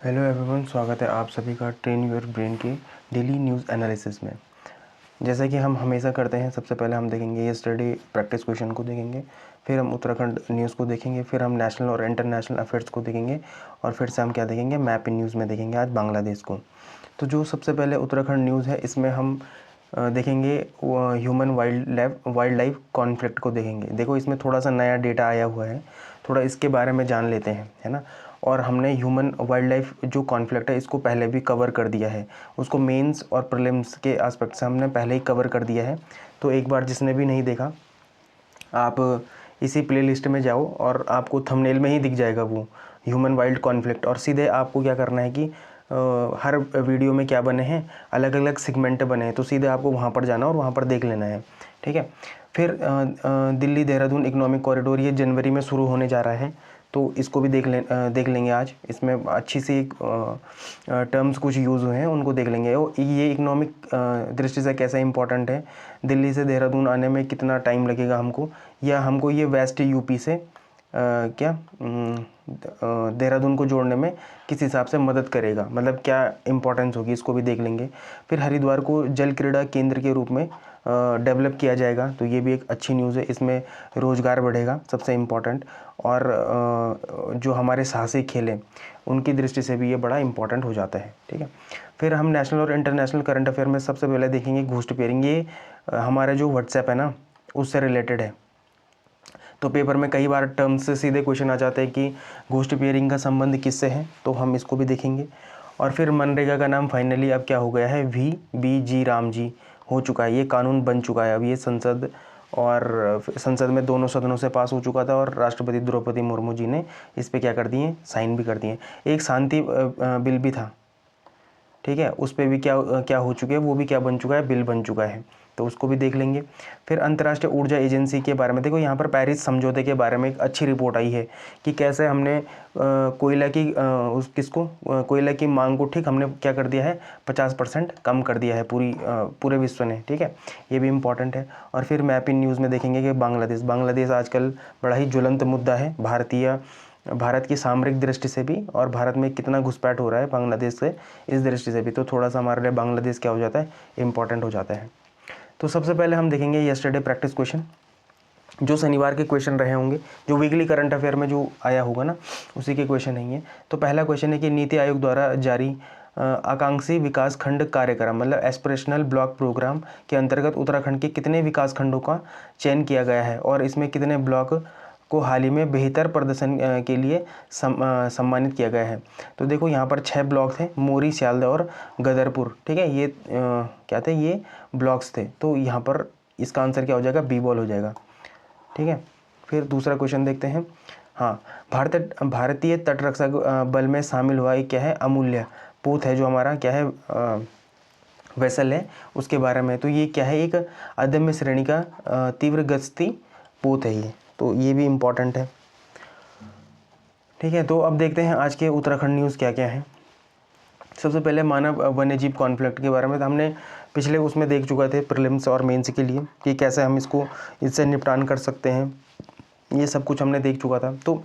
Hello everyone, स्वागत है आप सभी का ट्रेन योर ब्रेन की डेली न्यूज़ एनालिसिस में। जैसा कि हम हमेशा करते हैं, सबसे पहले हम देखेंगे यस्टरडे प्रैक्टिस क्वेश्चन को देखेंगे, फिर हम उत्तराखंड न्यूज़ को देखेंगे, फिर हम नेशनल और इंटरनेशनल अफेयर्स को देखेंगे और फिर से हम क्या देखेंगे, मैप इन न्यूज़ में देखेंगे आज बांग्लादेश को। तो जो सबसे पहले उत्तराखंड न्यूज़ है, इसमें हम देखेंगे ह्यूमन वाइल्ड लाइफ कॉन्फ्लिक्ट को देखेंगे। देखो, इसमें थोड़ा सा नया डेटा आया हुआ है, थोड़ा इसके बारे में जान लेते हैं, है ना। और हमने ह्यूमन वाइल्ड लाइफ जो कॉन्फ्लिक्ट है इसको पहले भी कवर कर दिया है, उसको मेंस और प्रीलिम्स के एस्पेक्ट से हमने पहले ही कवर कर दिया है। तो एक बार जिसने भी नहीं देखा, आप इसी प्लेलिस्ट में जाओ और आपको थंबनेल में ही दिख जाएगा वो ह्यूमन वाइल्ड कॉन्फ्लिक्ट। और सीधे आपको क्या करना है कि हर वीडियो में क्या बने हैं, अलग अलग सेगमेंट बने हैं, तो सीधे आपको वहाँ पर जाना और वहाँ पर देख लेना है, ठीक है। फिर दिल्ली देहरादून इकोनॉमिक कॉरिडोर ये जनवरी में शुरू होने जा रहा है, तो इसको भी देख लेंगे आज। इसमें अच्छी सी टर्म्स कुछ यूज़ हुए हैं, उनको देख लेंगे। ये इकोनॉमिक दृष्टि से कैसा इंपॉर्टेंट है, दिल्ली से देहरादून आने में कितना टाइम लगेगा हमको, या हमको ये वेस्ट यूपी से देहरादून को जोड़ने में किस हिसाब से मदद करेगा, मतलब क्या इंपॉर्टेंस होगी, इसको भी देख लेंगे। फिर हरिद्वार को जल क्रीड़ा केंद्र के रूप में डेवलप किया जाएगा, तो ये भी एक अच्छी न्यूज़ है, इसमें रोज़गार बढ़ेगा, सबसे इम्पोर्टेंट। और जो हमारे साहसिक खेल हैं उनकी दृष्टि से भी ये बड़ा इंपॉर्टेंट हो जाता है, ठीक है। फिर हम नेशनल और इंटरनेशनल करंट अफेयर में सबसे पहले देखेंगे घोस्ट पेयरिंग। ये हमारा जो व्हाट्सएप है ना, उससे रिलेटेड है। तो पेपर में कई बार टर्म्स से सीधे क्वेश्चन आ जाते हैं कि घोस्ट पेयरिंग का संबंध किससे है, तो हम इसको भी देखेंगे। और फिर मनरेगा का नाम फाइनली अब क्या हो गया है, VBG राम जी हो चुका है, ये कानून बन चुका है। अब ये संसद में दोनों सदनों से पास हो चुका था और राष्ट्रपति द्रौपदी मुर्मू जी ने इस पर क्या कर दिए, साइन भी कर दिए। एक शांति बिल भी था, ठीक है, उस पर भी क्या हो चुके हैं, वो भी क्या बन चुका है, बिल बन चुका है, तो उसको भी देख लेंगे। फिर अंतर्राष्ट्रीय ऊर्जा एजेंसी के बारे में देखो, यहाँ पर पेरिस समझौते के बारे में एक अच्छी रिपोर्ट आई है कि कैसे हमने कोयला की मांग को ठीक हमने क्या कर दिया है, 50% कम कर दिया है पूरे विश्व ने, ठीक है, ये भी इम्पॉर्टेंट है। और फिर मैप इन न्यूज़ में देखेंगे कि बांग्लादेश आजकल बड़ा ही ज्वलंत मुद्दा है भारत की सामरिक दृष्टि से भी, और भारत में कितना घुसपैठ हो रहा है बांग्लादेश से, इस दृष्टि से भी। तो थोड़ा सा हमारे लिए बांग्लादेश क्या हो जाता है, इम्पॉर्टेंट हो जाता है। तो सबसे पहले हम देखेंगे यस्टरडे प्रैक्टिस क्वेश्चन, जो शनिवार के क्वेश्चन रहे होंगे, जो वीकली करंट अफेयर में जो आया होगा ना, उसी के क्वेश्चन नहीं है। तो पहला क्वेश्चन है कि नीति आयोग द्वारा जारी आकांक्षी विकास खंड कार्यक्रम, मतलब एस्पिरेशनल ब्लॉक प्रोग्राम के अंतर्गत उत्तराखंड के कितने विकास खंडों का चयन किया गया है, और इसमें कितने ब्लॉक को हाल ही में बेहतर प्रदर्शन के लिए सम्मानित किया गया है। तो देखो, यहाँ पर 6 ब्लॉक थे, मोरी, सियालदह और गदरपुर, ठीक है, ये क्या थे, ये ब्लॉक्स थे। तो यहाँ पर इसका आंसर क्या हो जाएगा, बी बॉल हो जाएगा, ठीक है। फिर दूसरा क्वेश्चन देखते हैं। हाँ, भारतीय तटरक्षक बल में शामिल हुआ एक क्या है, अमूल्य पोत है, जो हमारा क्या है, वेसल है, उसके बारे में। तो ये क्या है, एक अदम्य श्रेणी का तीव्र गति पोत है ये, तो ये भी इम्पॉर्टेंट है, ठीक है। तो अब देखते हैं आज के उत्तराखंड न्यूज़ क्या क्या है। सबसे पहले मानव वन्यजीव कॉन्फ्लिक्ट के बारे में, तो हमने पिछले उसमें देख चुका थे प्रीलिम्स और मेंस के लिए कि कैसे हम इससे निपटान कर सकते हैं, ये सब कुछ हमने देख चुका था। तो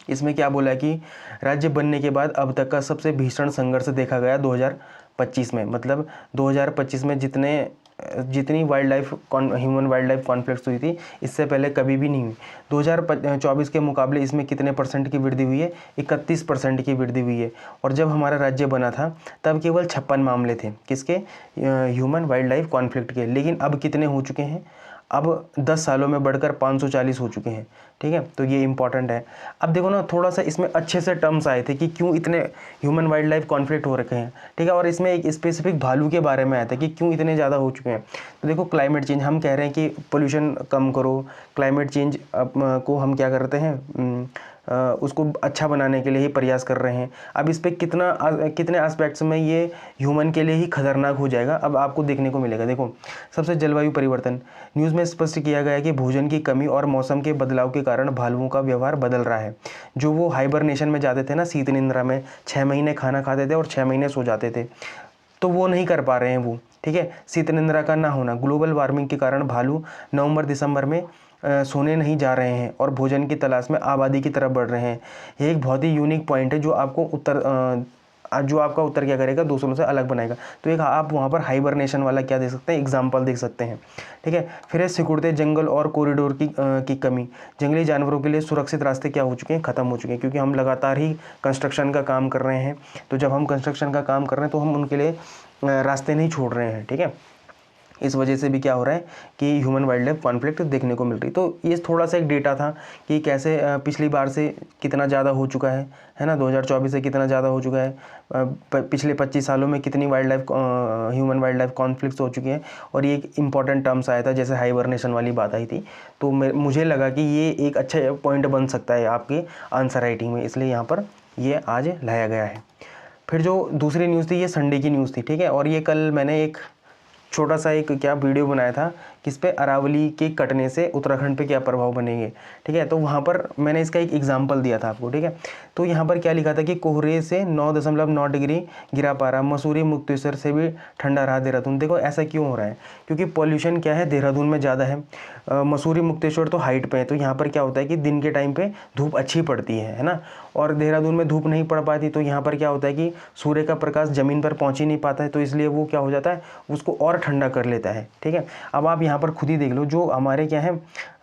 इसमें क्या बोला है कि राज्य बनने के बाद अब तक का सबसे भीषण संघर्ष देखा गया 2025 में, मतलब 2025 में जितनी ह्यूमन वाइल्ड लाइफ कॉन्फ्लिक्ट्स हुई थी, इससे पहले कभी भी नहीं हुई। 2024 के मुकाबले इसमें कितने परसेंट की वृद्धि हुई है, 31% की वृद्धि हुई है। और जब हमारा राज्य बना था तब केवल 56 मामले थे, किसके, ह्यूमन वाइल्ड लाइफ कॉन्फ्लिक्ट के, लेकिन अब कितने हो चुके हैं, अब 10 सालों में बढ़कर 540 हो चुके हैं, ठीक है। तो ये इंपॉर्टेंट है। अब देखो ना, थोड़ा सा इसमें अच्छे से टर्म्स आए थे कि क्यों इतने ह्यूमन वाइल्ड लाइफ कॉन्फ्लिक्ट हो रखे हैं, ठीक है। और इसमें एक स्पेसिफिक भालू के बारे में आया था कि क्यों इतने ज़्यादा हो चुके हैं। तो देखो, क्लाइमेट चेंज, हम कह रहे हैं कि पोल्यूशन कम करो, क्लाइमेट चेंज को हम क्या करते हैं, उसको अच्छा बनाने के लिए ही प्रयास कर रहे हैं। अब इस पर कितने एस्पेक्ट्स में ये ह्यूमन के लिए ही खतरनाक हो जाएगा, अब आपको देखने को मिलेगा। देखो, सबसे जलवायु परिवर्तन, न्यूज़ में स्पष्ट किया गया है कि भोजन की कमी और मौसम के बदलाव के कारण भालुओं का व्यवहार बदल रहा है। जो वो हाइबरनेशन में जाते थे ना, शीत निद्रा में 6 महीने खाना खाते थे और 6 महीने सो जाते थे, तो वो नहीं कर पा रहे हैं वो, ठीक है। शीत निद्रा का ना होना, ग्लोबल वार्मिंग के कारण भालू नवंबर दिसंबर में सोने नहीं जा रहे हैं और भोजन की तलाश में आबादी की तरफ बढ़ रहे हैं। ये एक बहुत ही यूनिक पॉइंट है जो आपका उत्तर क्या करेगा, दूसरों से अलग बनाएगा। तो एक आप वहाँ पर हाइबरनेशन वाला क्या देख सकते हैं, एग्जाम्पल देख सकते हैं। ठीक है, फिर है सिकुड़ते जंगल और कॉरिडोर की कमी। जंगली जानवरों के लिए सुरक्षित रास्ते क्या हो चुके हैं, ख़त्म हो चुके हैं, क्योंकि हम लगातार ही कंस्ट्रक्शन का काम कर रहे हैं। तो जब हम कंस्ट्रक्शन का काम कर रहे हैं तो हम उनके लिए रास्ते नहीं छोड़ रहे हैं। ठीक है, इस वजह से भी क्या हो रहा है कि ह्यूमन वाइल्ड लाइफ कॉन्फ्लिक्ट देखने को मिल रही। तो ये थोड़ा सा एक डेटा था कि कैसे पिछली बार से कितना ज़्यादा हो चुका है ना, 2024 से कितना ज़्यादा हो चुका है, पिछले 25 सालों में कितनी ह्यूमन वाइल्ड लाइफ कॉन्फ्लिक्ट्स हो चुकी हैं। और ये एक इंपॉर्टेंट टर्म्स आया था, जैसे हाइबरनेशन वाली बात आई थी। तो मुझे लगा कि ये एक अच्छा पॉइंट बन सकता है आपके आंसर राइटिंग में, इसलिए यहाँ पर ये आज लाया गया है। फिर जो दूसरी न्यूज़ थी, ये संडे की न्यूज़ थी। ठीक है, और ये कल मैंने एक छोटा सा एक वीडियो बनाया था किस पे, अरावली के कटने से उत्तराखंड पे क्या प्रभाव बनेंगे। ठीक है, तो वहाँ पर मैंने इसका एक एग्जांपल दिया था आपको। ठीक है, तो यहाँ पर क्या लिखा था कि कोहरे से 9.9 डिग्री गिरा पारा, मसूरी मुक्तेश्वर से भी ठंडा रहा देहरादून। देखो ऐसा क्यों हो रहा है, क्योंकि पॉल्यूशन क्या है, देहरादून में ज़्यादा है। मसूरी मुक्तेश्वर तो हाइट पे है, तो यहाँ पर क्या होता है कि दिन के टाइम पे धूप अच्छी पड़ती है ना, और देहरादून में धूप नहीं पड़ पाती। तो यहाँ पर क्या होता है कि सूर्य का प्रकाश ज़मीन पर पहुँच ही नहीं पाता है, तो इसलिए वो क्या हो जाता है, उसको और ठंडा कर लेता है। ठीक है, अब आप यहाँ पर खुद ही देख लो, जो हमारे क्या है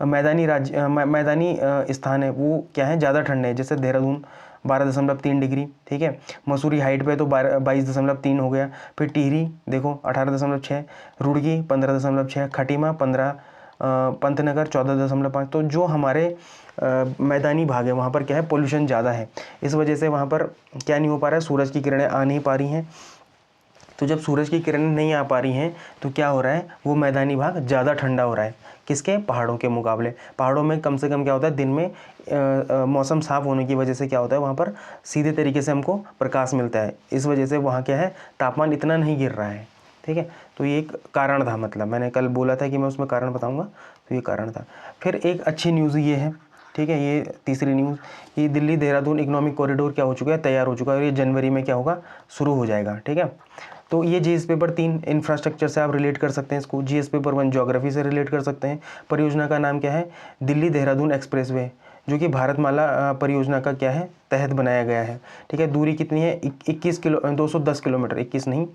मैदानी स्थान है वो क्या है, ज़्यादा ठंडे है। जैसे देहरादून 12.3 डिग्री। ठीक है, मसूरी हाइट पे तो 22.3 हो गया। फिर टिहरी देखो 18.6, रुड़की 15.6, खटीमा 15, पंतनगर 14.5। तो जो हमारे मैदानी भाग है वहाँ पर क्या है, पोल्यूशन ज़्यादा है। इस वजह से वहाँ पर क्या नहीं हो पा रहा है, सूरज की किरणें आ नहीं पा रही हैं। तो जब सूरज की किरणें नहीं आ पा रही हैं तो क्या हो रहा है, वो मैदानी भाग ज़्यादा ठंडा हो रहा है। किसके, पहाड़ों के मुकाबले। पहाड़ों में कम से कम क्या होता है, दिन में मौसम साफ़ होने की वजह से क्या होता है, वहाँ पर सीधे तरीके से हमको प्रकाश मिलता है। इस वजह से वहाँ क्या है, तापमान इतना नहीं गिर रहा है। ठीक है, तो ये एक कारण था, मतलब मैंने कल बोला था कि मैं उसमें कारण बताऊँगा, तो ये कारण था। फिर एक अच्छी न्यूज़ ये है, ठीक है, ये तीसरी न्यूज़, कि दिल्ली देहरादून इकोनॉमिक कॉरिडोर क्या हो चुका है, तैयार हो चुका है, और ये जनवरी में क्या होगा, शुरू हो जाएगा। ठीक है, तो ये जीएस पेपर 3 इंफ्रास्ट्रक्चर से आप रिलेट कर सकते हैं इसको, जीएस पेपर 1 ज्योग्राफी से रिलेट कर सकते हैं। परियोजना का नाम क्या है, दिल्ली देहरादून एक्सप्रेसवे, जो कि भारतमाला परियोजना का क्या है, तहत बनाया गया है। ठीक है, दूरी कितनी है, 210 किलोमीटर, 21 नहीं,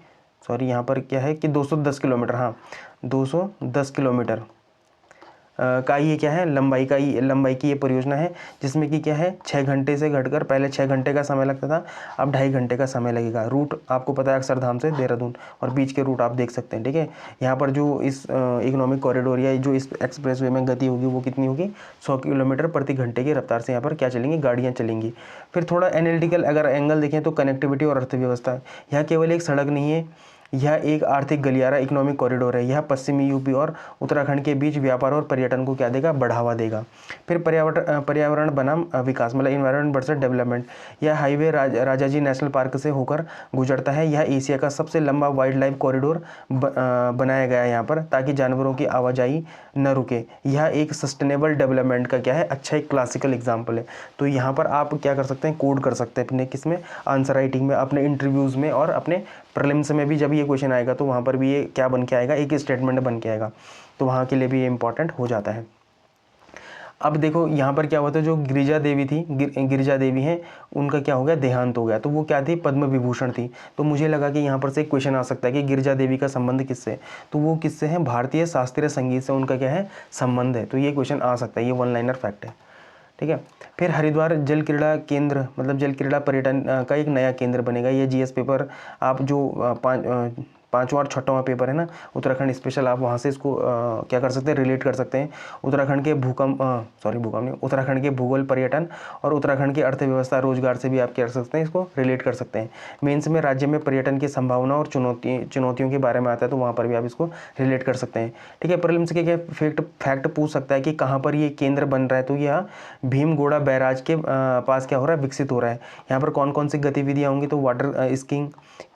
सॉरी, यहाँ पर क्या है कि 210 किलोमीटर, हाँ 210 किलोमीटर का ये क्या है, लंबाई की ये परियोजना है, जिसमें कि क्या है, 6 घंटे से घटकर पहले 6 घंटे का समय लगता था, अब 2.5 घंटे का समय लगेगा। रूट आपको पता है, अक्षरधाम से देहरादून, और बीच के रूट आप देख सकते हैं। ठीक है, यहाँ पर जो इस इकोनॉमिक कॉरिडोर या जो इस एक्सप्रेसवे में गति होगी वो कितनी होगी, 100 किलोमीटर प्रति घंटे की रफ्तार से यहाँ पर क्या चलेंगी, गाड़ियाँ चलेंगी। फिर थोड़ा एनालिटिकल अगर एंगल देखें तो कनेक्टिविटी और अर्थव्यवस्था, यह केवल एक सड़क नहीं है, यह एक आर्थिक गलियारा इकोनॉमिक कॉरिडोर है। यह पश्चिमी यूपी और उत्तराखंड के बीच व्यापार और पर्यटन को क्या देगा, बढ़ावा देगा। फिर पर्यावरण बनाम विकास, मतलब इन्वायरमेंट वर्सेस डेवलपमेंट, यह हाईवे राजाजी नेशनल पार्क से होकर गुजरता है। यह एशिया का सबसे लंबा वाइल्ड लाइफ कॉरिडोर बनाया गया है यहाँ पर, ताकि जानवरों की आवाजाही न रुके। यह एक सस्टेनेबल डेवलपमेंट का क्या है, अच्छा एक क्लासिकल एग्जाम्पल है। तो यहाँ पर आप क्या कर सकते हैं, कोड कर सकते हैं अपने किसमें, आंसर राइटिंग में, अपने इंटरव्यूज़ में, और अपने प्रीलिम्स में भी जब ये क्वेश्चन आएगा तो वहाँ पर भी ये क्या बन के आएगा, एक स्टेटमेंट बन के आएगा। तो वहाँ के लिए भी ये इंपॉर्टेंट हो जाता है। अब देखो यहाँ पर क्या हुआ था, जो गिरिजा देवी थी, गिरिजा देवी हैं, उनका क्या हो गया, देहांत हो गया। तो वो क्या थी, पद्म विभूषण थी। तो मुझे लगा कि यहाँ पर से एक क्वेश्चन आ सकता है कि गिरिजा देवी का संबंध किससे, तो वो किससे है, भारतीय शास्त्रीय संगीत से उनका क्या है, संबंध है। तो ये क्वेश्चन आ सकता है, ये 1 लाइनर फैक्ट है। ठीक है, फिर हरिद्वार जल क्रीड़ा केंद्र, मतलब जल क्रीड़ा पर्यटन का एक नया केंद्र बनेगा। ये जीएस पेपर आप जो पाँचवां और छठवां पेपर है ना, उत्तराखंड स्पेशल, आप वहाँ से इसको क्या कर सकते हैं, रिलेट कर सकते हैं। उत्तराखंड के उत्तराखंड के भूगोल, पर्यटन और उत्तराखंड की अर्थव्यवस्था, रोजगार से भी आप क्या कर सकते हैं, इसको रिलेट कर सकते हैं। मेंस में राज्य में पर्यटन की संभावना और चुनौतियों के बारे में आता है, तो वहाँ पर भी आप इसको रिलेट कर सकते हैं। ठीक है, प्रीलिम्स के क्या फैक्ट पूछ सकता है कि कहाँ पर ये केंद्र बन रहा है, तो यह भीमगोड़ा बैराज के पास क्या हो रहा है, विकसित हो रहा है। यहाँ पर कौन कौन सी गतिविधियाँ होंगी, तो water skiing,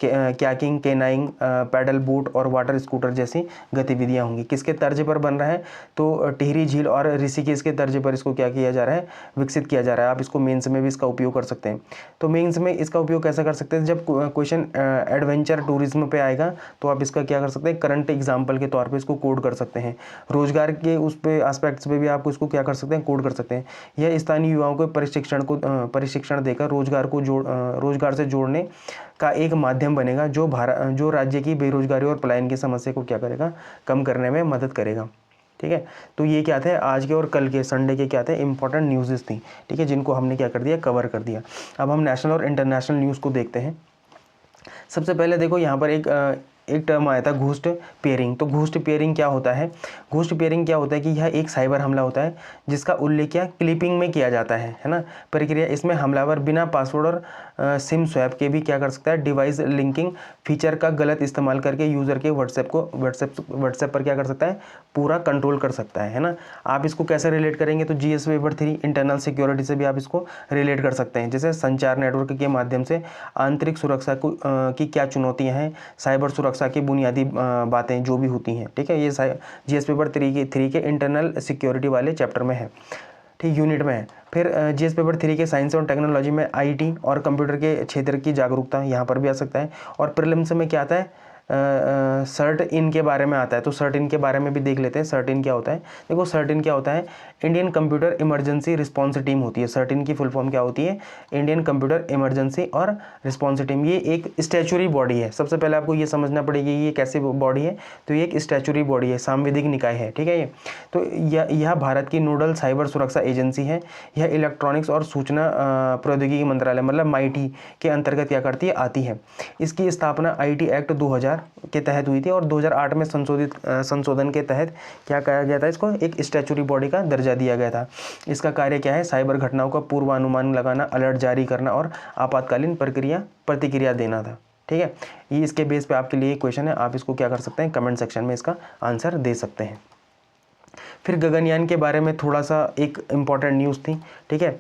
kayaking, canoeing, paddle boat और वाटर स्कूटर जैसी गतिविधियां होंगी। किसके तर्ज पर बन रहा है, तो टिहरी झील और ऋषिकेश के तर्ज पर इसको क्या किया जा रहा है, विकसित किया जा रहा है। आप इसको मेंस में भी इसका उपयोग कर सकते हैं। तो मेंस में इसका उपयोग कैसे कर सकते हैं, जब क्वेश्चन एडवेंचर टूरिज्म पे आएगा तो आप इसका क्या कर सकते हैं, करंट एग्जाम्पल के तौर पर इसको कोड कर सकते हैं। रोजगार के उस पे एस्पेक्ट्स पे भी आप इसको क्या कर सकते हैं, कोड कर सकते हैं। यह स्थानीय युवाओं को प्रशिक्षण देकर रोजगार से जोड़ने का एक माध्यम बनेगा, जो राज्य की बेरोजगारी और पलायन की समस्या को क्या करेगा, कम करने में मदद करेगा। ठीक है, तो ये क्या थे आज के और कल के संडे के क्या थे इंपॉर्टेंट न्यूज़ थी। ठीक है, जिनको हमने क्या कर दिया, कवर कर दिया। अब हम नेशनल और इंटरनेशनल न्यूज़ को देखते हैं। सबसे पहले देखो यहाँ पर एक टर्म आया था घूस्ट पेयरिंग। तो घूस्ट पेयरिंग क्या होता है, घूस्ट पेयरिंग क्या होता है कि यह एक साइबर हमला होता है जिसका उल्लेख क्या क्लिपिंग में किया जाता है ना। प्रक्रिया इसमें हमलावर बिना पासवर्ड और सिम स्वैप के भी क्या कर सकता है, डिवाइस लिंकिंग फीचर का गलत इस्तेमाल करके यूज़र के व्हाट्सएप पर क्या कर सकता है, पूरा कंट्रोल कर सकता है ना। आप इसको कैसे रिलेट करेंगे, तो GS पेपर 3 इंटरनल सिक्योरिटी से भी आप इसको रिलेट कर सकते हैं। जैसे संचार नेटवर्क के माध्यम से आंतरिक सुरक्षा की क्या चुनौतियाँ हैं, साइबर सुरक्षा की बुनियादी बातें जो भी होती हैं। ठीक है, ये GS पेपर 3 के इंटरनल सिक्योरिटी वाले चैप्टर में है, ठीक, यूनिट में है। फिर GS पेपर 3 के साइंस और टेक्नोलॉजी में IT और कंप्यूटर के क्षेत्र की जागरूकता यहाँ पर भी आ सकता है। और प्रीलिम्स में क्या आता है, सर्ट इन के बारे में आता है। तो सर्ट इन के बारे में भी देख लेते हैं, सर्ट इन क्या होता है। देखो सर्ट इन क्या होता है, Indian computer emergency response team होती है। सर्ट इन की फुल फॉर्म क्या होती है, इंडियन कंप्यूटर इमरजेंसी और रिस्पॉन्स टीम। ये एक स्टैचुरी बॉडी है। सबसे पहले आपको ये समझना पड़ेगी ये कैसी बॉडी है, तो ये एक स्टैचुरी बॉडी है, सांविधिक निकाय है। ठीक है, ये तो यह भारत की नोडल साइबर सुरक्षा एजेंसी है। यह इलेक्ट्रॉनिक्स और सूचना प्रौद्योगिकी मंत्रालय मतलब MeitY के अंतर्गत क्या करती है, आती है। इसकी स्थापना IT एक्ट 2000 के तहत हुई थी और 2008 में संशोधन के तहत क्या कहा गया था, इसको एक स्टैचुरी बॉडी का दर्जा दिया गया था। इसका कार्य क्या है, साइबर घटनाओं का पूर्वानुमान लगाना, अलर्ट जारी करना और आपातकालीन प्रतिक्रिया देना था। ठीक है, ये इसके बेस पे आपके लिए क्वेश्चन है, आप इसको क्या कर सकते हैं, कमेंट सेक्शन में इसका आंसर दे सकते हैं। फिर गगनयान के बारे में थोड़ा सा एक इम्पॉर्टेंट न्यूज़ थी। ठीक है,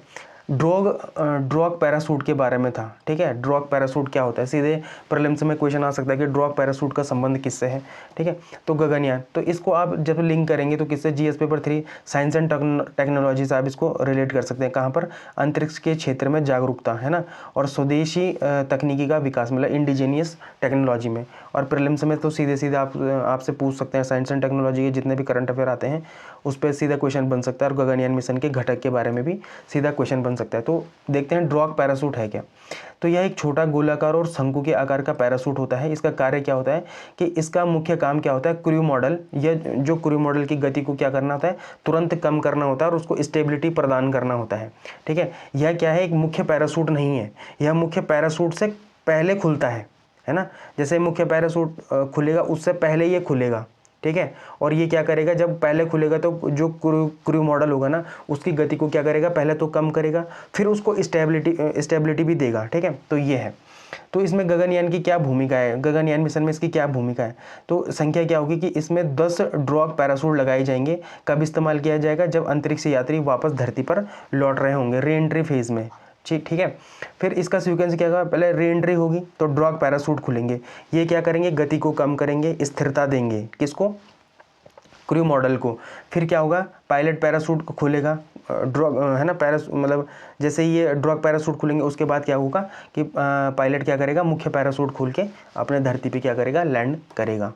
ड्रॉग पैरासूट के बारे में था। ठीक है, ड्रॉग पैरासूट क्या होता है, सीधे प्रीलिम्स में क्वेश्चन आ सकता है कि ड्रॉग पैरासूट का संबंध किससे है। ठीक है, तो गगनयान, तो इसको आप जब लिंक करेंगे तो किससे, GS paper 3 science and technology से आप इसको रिलेट कर सकते हैं। कहाँ पर, अंतरिक्ष के क्षेत्र में जागरूकता है ना, और स्वदेशी तकनीकी का विकास मतलब इंडिजीनियस टेक्नोलॉजी में। और प्रीलिम्स में तो सीधे आपसे पूछ सकते हैं, साइंस एंड टेक्नोलॉजी के जितने भी करंट अफेयर आते हैं उस पर सीधा क्वेश्चन बन सकता है। और गगनयान मिशन के घटक के बारे में भी सीधा क्वेश्चन बन सकता है। तो देखते हैं ड्रॉग पैरासूट है क्या। तो यह एक छोटा गोलाकार और शंकु के आकार का पैरासूट होता है। इसका कार्य क्या होता है कि इसका मुख्य काम क्या होता है, क्रू मॉडल, यह जो क्रू मॉडल की गति को क्या करना होता है, तुरंत कम करना होता है और उसको स्टेबिलिटी प्रदान करना होता है। ठीक है, यह क्या है, एक मुख्य पैरासूट नहीं है, यह मुख्य पैरासूट से पहले खुलता है ना। जैसे मुख्य पैरासूट खुलेगा उससे पहले ये खुलेगा। ठीक है, और ये क्या करेगा, जब पहले खुलेगा तो जो क्रू मॉडल होगा ना उसकी गति को क्या करेगा, पहले तो कम करेगा फिर उसको स्टेबिलिटी भी देगा। ठीक है, तो ये है। तो इसमें गगनयान की क्या भूमिका है, गगनयान मिशन में इसकी क्या भूमिका है, तो संख्या क्या होगी कि इसमें 10 ड्रॉग पैरासूट लगाए जाएंगे। कब इस्तेमाल किया जाएगा, जब अंतरिक्ष यात्री वापस धरती पर लौट रहे होंगे, री एंट्री फेज में। ठीक है, फिर इसका सीक्वेंस क्या होगा, पहले री एंट्री होगी तो ड्रॉग पैरासूट खुलेंगे, ये क्या करेंगे, गति को कम करेंगे, स्थिरता देंगे, किसको, क्रू मॉडल को। फिर क्या होगा, पायलट पैरासूट खुलेगा, ड्रॉग है ना, मतलब जैसे ये ड्रॉग पैरासूट खुलेंगे उसके बाद क्या होगा कि पायलट क्या करेगा, मुख्य पैरासूट खोल के अपने धरती पे क्या करेगा, लैंड करेगा।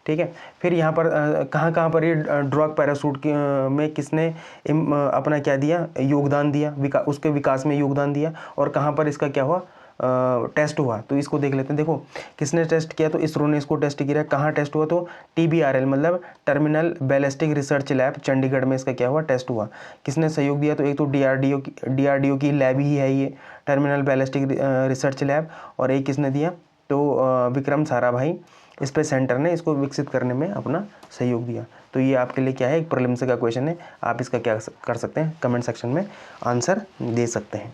ठीक है, फिर यहाँ पर कहाँ पर ये ड्रॉग पैरासूट में किसने अपना क्या दिया, योगदान दिया, उसके विकास में योगदान दिया, और कहाँ पर इसका क्या हुआ, टेस्ट हुआ। तो इसको देख लेते हैं। देखो किसने टेस्ट किया, तो इसरो ने इसको टेस्ट किया। कहाँ टेस्ट हुआ, तो TBRL मतलब terminal ballistic research lab Chandigarh में इसका क्या हुआ, टेस्ट हुआ। किसने सहयोग दिया, तो एक तो DRDO की लैब ही है ये टर्मिनल बैलिस्टिक रिसर्च लैब, और एक किसने दिया, तो विक्रम साराभाई स्पेस सेंटर ने इसको विकसित करने में अपना सहयोग दिया। तो ये आपके लिए क्या है, एक प्रीलिम्स का क्वेश्चन है, आप इसका क्या कर सकते हैं, कमेंट सेक्शन में आंसर दे सकते हैं।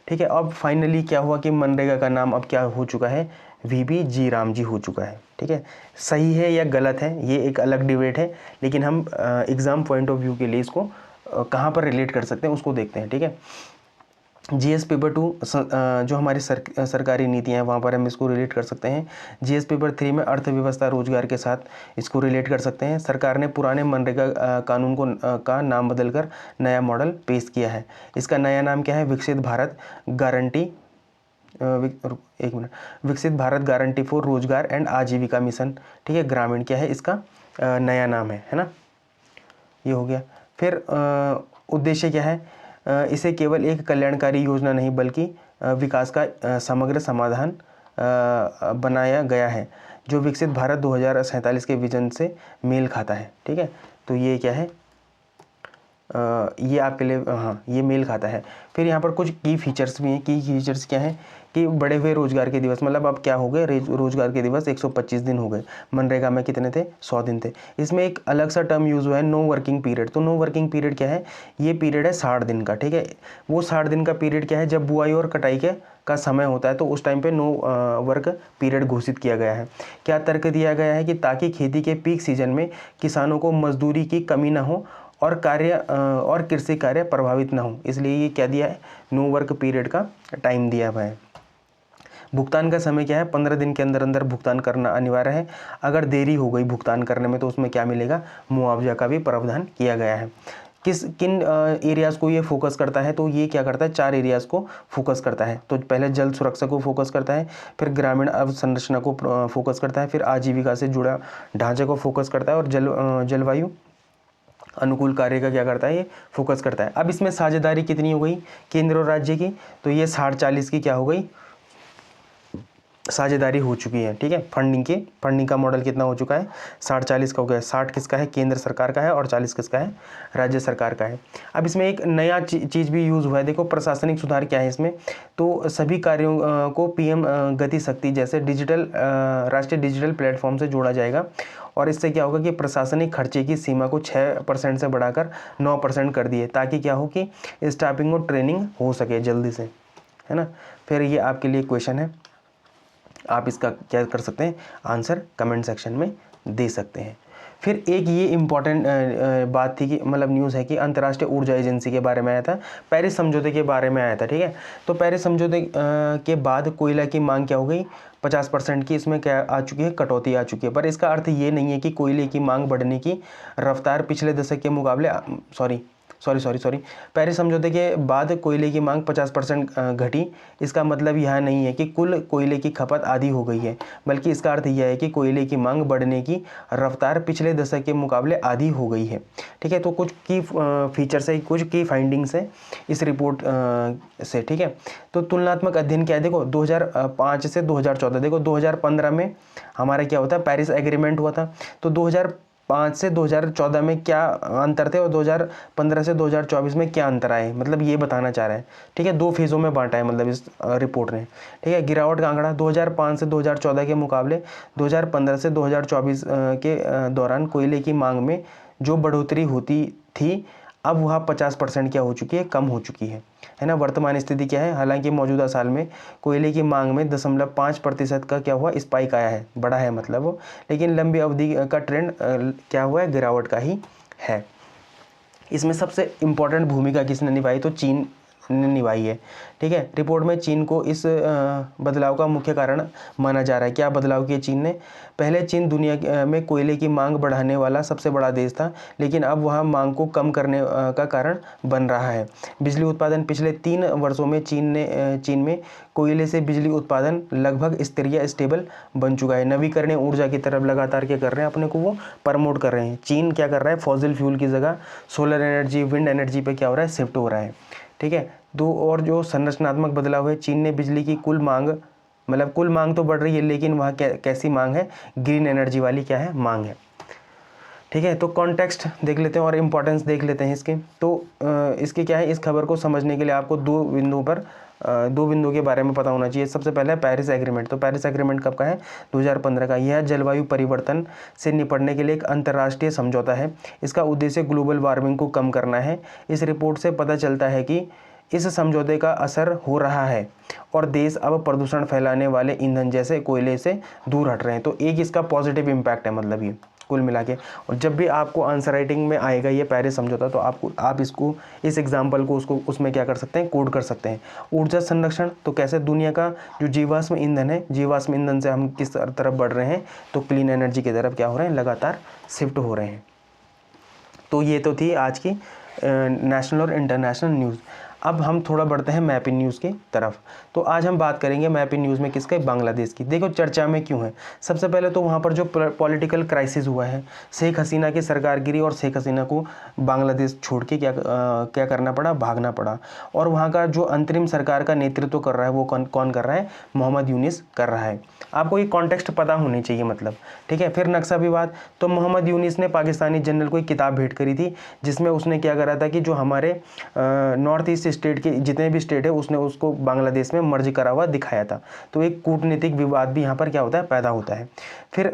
ठीक है, अब फाइनली क्या हुआ कि मनरेगा का नाम अब क्या हो चुका है, VB जी राम जी हो चुका है। ठीक है, सही है या गलत है ये एक अलग डिबेट है, लेकिन हम एग्ज़ाम पॉइंट ऑफ व्यू के लिए इसको कहाँ पर रिलेट कर सकते हैं उसको देखते हैं। ठीक है, GS पेपर 2 जो हमारी सरकारी नीतियाँ हैं वहाँ पर हम इसको रिलेट कर सकते हैं। GS पेपर 3 में अर्थव्यवस्था रोजगार के साथ इसको रिलेट कर सकते हैं। सरकार ने पुराने मनरेगा कानून का नाम बदलकर नया मॉडल पेश किया है। इसका नया नाम क्या है? विकसित भारत गारंटी विकसित भारत गारंटी फॉर रोजगार एंड आजीविका मिशन, ठीक है, ग्रामीण क्या है इसका नया नाम है ना। ये हो गया। फिर उद्देश्य क्या है? इसे केवल एक कल्याणकारी योजना नहीं बल्कि विकास का समग्र समाधान बनाया गया है जो विकसित भारत 2047 के विजन से मेल खाता है, ठीक है। तो ये क्या है? ये आपके लिए हाँ ये मेल खाता है। फिर यहाँ पर कुछ की फीचर्स भी हैं। की फीचर्स क्या है कि बढ़े हुए रोजगार के दिवस, मतलब अब क्या हो गए, रोजगार के दिवस 125 दिन हो गए। मनरेगा में कितने थे? 100 दिन थे। इसमें एक अलग सा टर्म यूज़ हुआ है, नो वर्किंग पीरियड। तो नो वर्किंग पीरियड क्या है? ये पीरियड है 60 दिन का, ठीक है। वो 60 दिन का पीरियड क्या है? जब बुआई और कटाई का समय होता है तो उस टाइम पे नो वर्क पीरियड घोषित किया गया है। क्या तर्क दिया गया है कि ताकि खेती के पीक सीजन में किसानों को मजदूरी की कमी ना हो और कृषि कार्य प्रभावित ना हो, इसलिए ये क्या दिया है? नो वर्क पीरियड का टाइम दिया हुआ है। भुगतान का समय क्या है? 15 दिन के अंदर अंदर भुगतान करना अनिवार्य है। अगर देरी हो गई भुगतान करने में तो उसमें क्या मिलेगा? मुआवजा का भी प्रावधान किया गया है। किन एरियाज़ को ये फोकस करता है? तो ये क्या करता है? 4 एरियाज़ को फोकस करता है। तो पहले जल सुरक्षा को फोकस करता है, फिर ग्रामीण अवसंरचना को फोकस करता है, फिर आजीविका से जुड़ा ढांचे को फोकस करता है और जलवायु अनुकूल कार्य का क्या करता है? ये फोकस करता है। अब इसमें साझेदारी कितनी हो गई केंद्र और राज्य की? तो ये 60-40 की क्या हो गई? साझेदारी हो चुकी है, ठीक है। फंडिंग का मॉडल कितना हो चुका है? 60-40 का हो गया। 60 किसका है? केंद्र सरकार का है और 40 किसका है? राज्य सरकार का है। अब इसमें एक नया चीज़ भी यूज़ हुआ है। देखो प्रशासनिक सुधार क्या है इसमें? तो सभी कार्यों को PM गति शक्ति जैसे राष्ट्रीय डिजिटल प्लेटफॉर्म से जोड़ा जाएगा और इससे क्या होगा कि प्रशासनिक खर्चे की सीमा को 6% से बढ़ाकर 9% कर दिए, ताकि क्या हो कि स्टाफिंग और ट्रेनिंग हो सके जल्दी से, है ना। फिर ये आपके लिए क्वेश्चन है, आप इसका क्या कर सकते हैं? आंसर कमेंट सेक्शन में दे सकते हैं। फिर एक ये इम्पॉर्टेंट बात थी कि मतलब न्यूज़ है कि अंतर्राष्ट्रीय ऊर्जा एजेंसी के बारे में आया था, पेरिस समझौते के बारे में आया था, ठीक है। तो पेरिस समझौते के बाद कोयला की मांग क्या हो गई? 50% की इसमें क्या आ चुकी है? कटौती आ चुकी है। पर इसका अर्थ ये नहीं है कि कोयले की मांग बढ़ने की रफ्तार पिछले दशक के मुकाबले सॉरी पेरिस समझौते के बाद कोयले की मांग 50% घटी। इसका मतलब यह नहीं है कि कुल कोयले की खपत आधी हो गई है, बल्कि इसका अर्थ यह है कि कोयले की मांग बढ़ने की रफ्तार पिछले दशक के मुकाबले आधी हो गई है, ठीक है। तो कुछ की फीचर्स है, कुछ की फाइंडिंग्स है इस रिपोर्ट से, ठीक है। तो तुलनात्मक अध्ययन क्या है? देखो 2005 से 2014, देखो 2015 में हमारा क्या होता है? पेरिस एग्रीमेंट हुआ था। तो 2005 से 2014 में क्या अंतर थे और 2015 से 2024 में क्या अंतर आए, मतलब ये बताना चाह रहा है, ठीक है। 2 फेज़ों में बांटा है मतलब इस रिपोर्ट ने, ठीक है। गिरावट का आंकड़ा 2005 से 2014 के मुकाबले 2015 से 2024 के दौरान कोयले की मांग में जो बढ़ोतरी होती थी अब वह 50% क्या हो चुकी है? कम हो चुकी है ना। वर्तमान स्थिति क्या है? हालांकि मौजूदा साल में कोयले की मांग में 0.5% का क्या हुआ? स्पाइक आया है, बढ़ा है मतलब वो, लेकिन लंबी अवधि का ट्रेंड क्या हुआ है? गिरावट का ही है। इसमें सबसे इम्पोर्टेंट भूमिका किसने निभाई? तो चीन ने निभाई है, ठीक है। रिपोर्ट में चीन को इस बदलाव का मुख्य कारण माना जा रहा है। क्या बदलाव किया चीन ने? पहले चीन दुनिया में कोयले की मांग बढ़ाने वाला सबसे बड़ा देश था, लेकिन अब वह मांग को कम करने का कारण बन रहा है। बिजली उत्पादन पिछले 3 वर्षों में चीन में कोयले से बिजली उत्पादन लगभग स्थिर या स्टेबल बन चुका है। नवीकरणीय ऊर्जा की तरफ लगातार क्या कर रहे हैं? अपने को वो प्रमोट कर रहे हैं। चीन क्या कर रहा है? फॉसिल फ्यूल की जगह सोलर एनर्जी, विंड एनर्जी पे क्या हो रहा है? शिफ्ट हो रहा है, ठीक है। दो और जो संरचनात्मक बदलाव है, चीन ने बिजली की कुल मांग तो बढ़ रही है, लेकिन वह कैसी मांग है? ग्रीन एनर्जी वाली क्या है? मांग है, ठीक है। तो कॉन्टेक्स्ट देख लेते हैं और इम्पोर्टेंस देख लेते हैं इसके। तो इसके क्या है? इस खबर को समझने के लिए आपको 2 बिंदुओं के बारे में पता होना चाहिए। सबसे पहले है पेरिस एग्रीमेंट। तो पेरिस एग्रीमेंट कब का है? 2015 का। यह जलवायु परिवर्तन से निपटने के लिए एक अंतर्राष्ट्रीय समझौता है। इसका उद्देश्य ग्लोबल वार्मिंग को कम करना है। इस रिपोर्ट से पता चलता है कि इस समझौते का असर हो रहा है और देश अब प्रदूषण फैलाने वाले ईंधन जैसे कोयले से दूर हट रहे हैं। तो एक इसका पॉजिटिव इम्पैक्ट है, मतलब ये कुल मिला के। और जब भी आपको आंसर राइटिंग में आएगा ये पेरिस समझौता, तो आप इसको, इस एग्जाम्पल को उसको उसमें क्या कर सकते हैं, कोड कर सकते हैं। ऊर्जा संरक्षण, तो कैसे दुनिया का जो जीवाश्म ईंधन है, जीवाश्म ईंधन से हम किस तरफ बढ़ रहे हैं, तो क्लीन एनर्जी की तरफ क्या हो रहे हैं, लगातार शिफ्ट हो रहे हैं। तो ये तो थी आज की नेशनल और इंटरनेशनल न्यूज़। अब हम थोड़ा बढ़ते हैं मैप इन न्यूज़ की तरफ। तो आज हम बात करेंगे मैप इन न्यूज़ में किसके, बांग्लादेश की। देखो चर्चा में क्यों है, सबसे पहले तो वहाँ पर जो पॉलिटिकल क्राइसिस हुआ है, शेख हसीना की सरकार गिरी और शेख हसीना को बांग्लादेश छोड़ के क्या करना पड़ा, भागना पड़ा। और वहाँ का जो अंतरिम सरकार का नेतृत्व कर रहा है वो कौन कर रहा है, मोहम्मद यूनिस कर रहा है। आपको ये कॉन्टेक्स्ट पता होनी चाहिए मतलब, ठीक है। फिर नक्शा विवाद, तो मोहम्मद यूनिस ने पाकिस्तानी जनरल को एक किताब भेंट करी थी, जिसमें उसने क्या करा था कि जो हमारे नॉर्थ ईस्ट स्टेट के जितने भी स्टेट है उसने उसको बांग्लादेश में मर्ज करा हुआ दिखाया था। तो एक कूटनीतिक विवाद भी यहाँ पर क्या होता है, पैदा होता है। फिर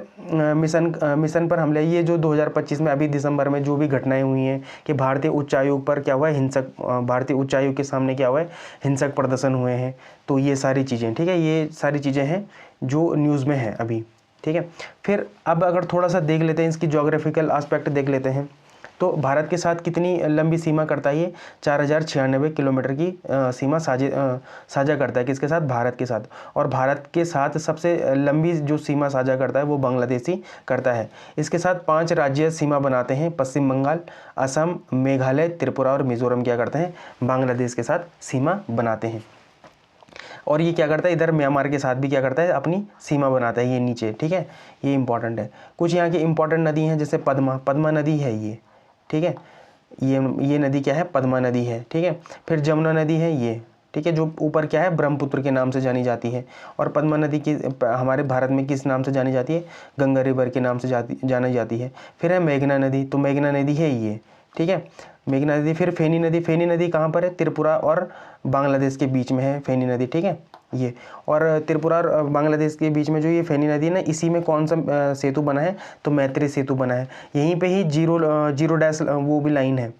मिशन पर हमले, ये जो 2025 में अभी दिसंबर में जो भी घटनाएं हुई हैं कि भारतीय उच्चायोग पर क्या हुआ है, हिंसक, भारतीय उच्चायोग के सामने क्या हुआ है, हिंसक प्रदर्शन हुए हैं। तो ये सारी चीज़ें, ठीक है, ये सारी चीज़ें हैं जो न्यूज़ में है अभी, ठीक है। फिर अब अगर थोड़ा सा देख लेते हैं इसकी ज्योग्राफिकल एस्पेक्ट देख लेते हैं, तो भारत के साथ कितनी लंबी सीमा करता है ये, 4096 किलोमीटर की सीमा साझा करता है, किसके साथ, भारत के साथ। और भारत के साथ सबसे लंबी जो सीमा साझा करता है वो बांग्लादेश ही करता है। इसके साथ 5 राज्य सीमा बनाते हैं, पश्चिम बंगाल, असम, मेघालय, त्रिपुरा और मिजोरम क्या करते हैं, बांग्लादेश के साथ सीमा बनाते हैं। और ये क्या करता है, इधर म्यांमार के साथ भी क्या करता है, अपनी सीमा बनाता है, ये नीचे, ठीक है, ये इंपॉर्टेंट है। कुछ यहाँ की इंपॉर्टेंट नदी हैं, जैसे पद्मा नदी है ये, ठीक है, ये नदी क्या है, पद्मा नदी है, ठीक है। फिर जमुना नदी है ये, ठीक है, जो ऊपर क्या है, ब्रह्मपुत्र के नाम से जानी जाती है। और पद्मा नदी की हमारे भारत में किस नाम से जानी जाती है, गंगा रिवर के नाम से जानी जाती है। फिर है मेघना नदी, तो मेघना नदी है ये, ठीक है, मेघना नदी। फिर फेनी नदी कहाँ पर है, त्रिपुरा और बांग्लादेश के बीच में है फेनी नदी, ठीक है ये। और त्रिपुरा और बांग्लादेश के बीच में जो ये फेनी नदी है ना, इसी में कौन सा सेतु बना है, तो मैत्री सेतु बना है। यहीं पे ही जीरो डैश वो भी लाइन है,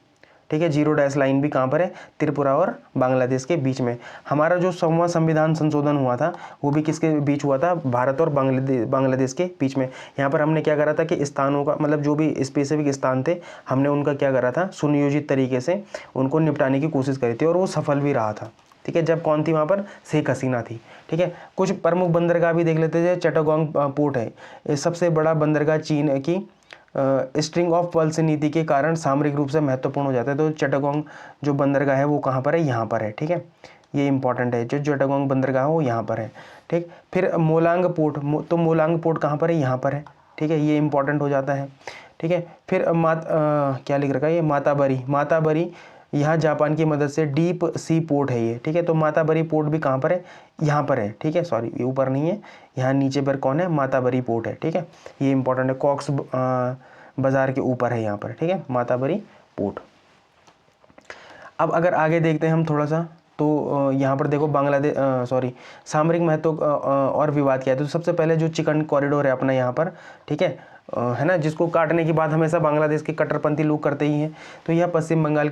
ठीक है, जीरो डैश लाइन भी कहाँ पर है, त्रिपुरा और बांग्लादेश के बीच में। हमारा जो 100वां संविधान संशोधन हुआ था वो भी किसके बीच हुआ था, भारत और बांग्लादेश के बीच में। यहाँ पर हमने क्या करा था कि स्थानों का मतलब जो भी स्पेसिफिक स्थान थे हमने उनका क्या करा था, सुनियोजित तरीके से उनको निपटाने की कोशिश करी थी और वो सफल भी रहा था, ठीक है। जब कौन थी वहाँ पर, शेख हसीना थी, ठीक है। कुछ प्रमुख बंदरगाह भी देख लेते हैं, चट्टागोंग पोर्ट है, सबसे बड़ा बंदरगाह चीन की स्ट्रिंग ऑफ पर्ल्स नीति के कारण सामरिक रूप से महत्वपूर्ण हो जाता है। तो चट्टागोंग जो बंदरगाह है वो कहाँ पर है, यहाँ पर है, ठीक है, ये इंपॉर्टेंट है, जो चट्टागोंग बंदरगाह है वो यहाँ पर है, ठीक। फिर मोलांग पोर्ट, तो मोलांग पोर्ट कहाँ पर है, यहाँ पर है, ठीक है, ये इंपॉर्टेंट हो जाता है, ठीक है। फिर क्या लिख रखा है ये, माताबरी, यहाँ जापान की मदद से डीप सी पोर्ट है ये, ठीक है। तो माताबरी पोर्ट भी कहाँ पर है, यहाँ पर है, ठीक है, सॉरी ये ऊपर नहीं है, यहाँ नीचे पर कौन है, माताबरी पोर्ट है, ठीक है, ये इंपॉर्टेंट है, कॉक्स बाजार के ऊपर है यहाँ पर, ठीक है, माताबरी पोर्ट। अब अगर आगे देखते हैं हम थोड़ा सा, तो यहाँ पर देखो सामरिक महत्व और विवाद क्या है। तो सबसे पहले जो चिकन कॉरिडोर है अपना यहाँ पर, ठीक है ना, जिसको काटने की बात हमेशा बांग्लादेश के कट्टरपंथी लोग करते ही हैं। तो यह पश्चिम बंगाल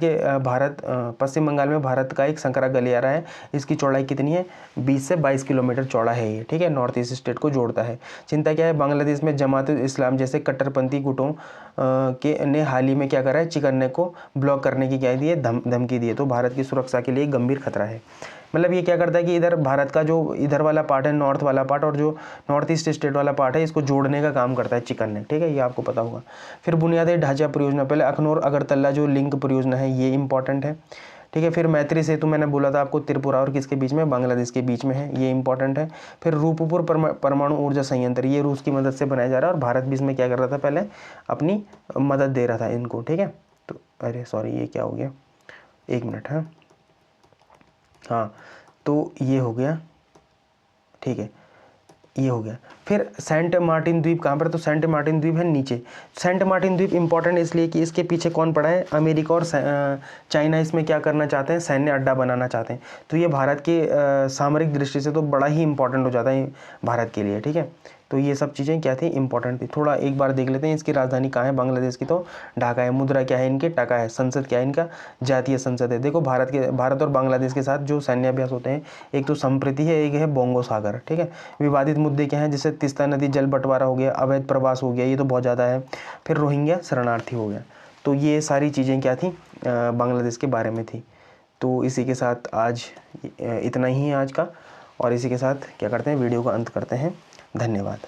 में भारत का एक संकरा गलियारा है। इसकी चौड़ाई कितनी है, 20 से 22 किलोमीटर चौड़ा है ये, ठीक है, नॉर्थ ईस्ट स्टेट को जोड़ता है। चिंता क्या है, बांग्लादेश में जमात इस्लाम जैसे कट्टरपंथी गुटों ने हाल ही में क्या करा है, चिकन को ब्लॉक करने की क्या दी है, धमकी दी है। तो भारत की सुरक्षा के लिए गंभीर खतरा है। मतलब ये क्या करता है कि इधर भारत का जो इधर वाला पार्ट है, नॉर्थ वाला पार्ट, और जो नॉर्थ ईस्ट स्टेट वाला पार्ट है, इसको जोड़ने का काम करता है चिकन ने, ठीक है, ये आपको पता होगा। फिर बुनियादी ढांचा परियोजना, पहले अखनूर अगरतला जो लिंक परियोजना है ये इंपॉर्टेंट है, ठीक है। फिर मैत्री सेतु मैंने बोला था आपको, त्रिपुरा और किसके बीच में, बांग्लादेश के बीच में है, ये इंपॉर्टेंट है। फिर रूपपुर परमाणु ऊर्जा संयंत्र, ये रूस की मदद से बनाया जा रहा है और भारत भी इसमें क्या कर रहा था, पहले अपनी मदद दे रहा था इनको, ठीक है। तो अरे सॉरी ये क्या हो गया, 1 मिनट, हाँ तो ये हो गया, ठीक है, ये हो गया। फिर सेंट मार्टिन द्वीप कहाँ पर, तो सेंट मार्टिन द्वीप है नीचे। सेंट मार्टिन द्वीप इंपॉर्टेंट इसलिए कि इसके पीछे कौन पड़ा है, अमेरिका और चाइना इसमें क्या करना चाहते हैं, सैन्य अड्डा बनाना चाहते हैं। तो ये भारत के सामरिक दृष्टि से तो बड़ा ही इंपॉर्टेंट हो जाता है भारत के लिए, ठीक है, तो ये सब चीज़ें क्या थी, इंपॉर्टेंट थी। थोड़ा एक बार देख लेते हैं इसकी राजधानी कहाँ है बांग्लादेश की, तो ढाका है। मुद्रा क्या है इनके, टका है। संसद क्या है इनका, जातीय संसद है। देखो भारत और बांग्लादेश के साथ जो सैन्य अभ्यास होते हैं, एक तो संप्रीति है, एक है बोंगो सागर, ठीक है। विवादित मुद्दे क्या हैं, जैसे तीस्ता नदी जल बंटवारा हो गया, अवैध प्रवास हो गया, ये तो बहुत ज़्यादा है। फिर रोहिंग्या शरणार्थी हो गया। तो ये सारी चीज़ें क्या थी, बांग्लादेश के बारे में थी। तो इसी के साथ आज इतना ही है आज का, और इसी के साथ क्या करते हैं, वीडियो का अंत करते हैं। धन्यवाद।